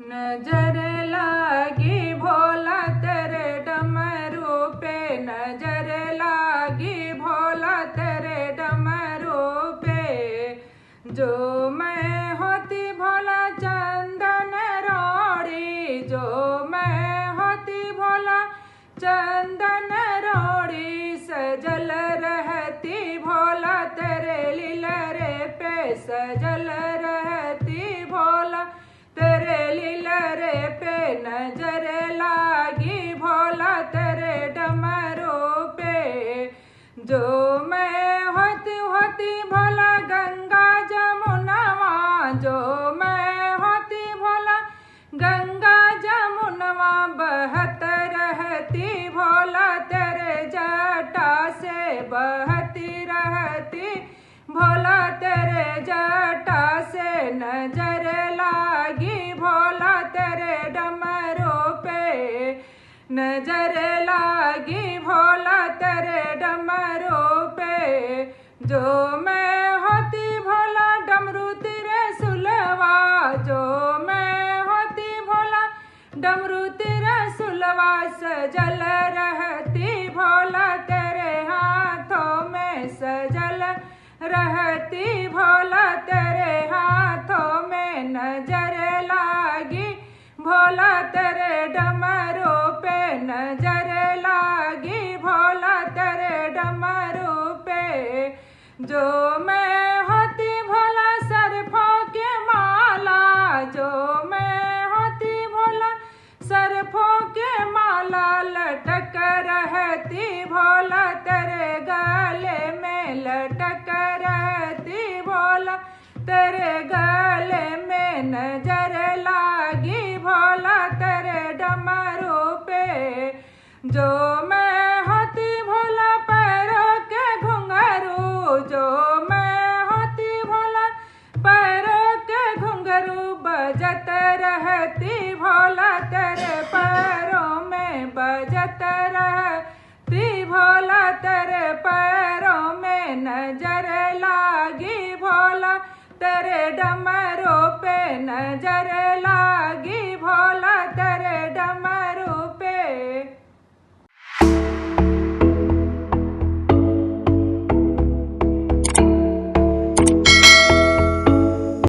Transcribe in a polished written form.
नजर लागी भोला तेरे डमरू पे, नजर लागी भोला तेरे डमरू पे। जो मैं होती भोला चंदन रोड़ी, जो मैं होती भोला चंदन रोड़ी, सजल रहती भोला तेरे लीलरे पे, सजल रहती भोला तेरे लीलरे पे। नजर लागी भोला तेरे डमरू पे। जो मैं होती भोला गंगा जमुनवा, जो मैं होती भोला गंगा जमुनवा, बहत रहती भोला तेरे जटा से, बहती रहती भोला तेरे जटा से। नजर लागी भोला तेरे डमरू पे, नजर लागी भोला तेरे डमरू पे। जो मैं होती भोला डमरू तेरे सुलवा, जो मैं होती भोला डमरू तेरा सुलवा, सजल रहती भोला तेरे हाथों में, सजल रहती भोला तेरे हाथों में। नजर लागी भोला तेरे डमरू पे, नजर लागी भोला तेरे डमरू पे। जो मैं होती भोला सरफों के माला, जो मैं होती भोला सरफों के माला, लटक रहती भोला तेरे गले में, लटक रहती भोला तेरे गले में। नजर लागी भोला तेरे डमरू पे। जो मैं होती भोला पैरों के घुंघरू, जो मैं होती भोला पैरों के घुंघरू, बजत रहती भोला तेरे पैरों में, बजत रहती भोला तेरे पैरों में। नजर लागी भोला तेरे डमरू पे, नजर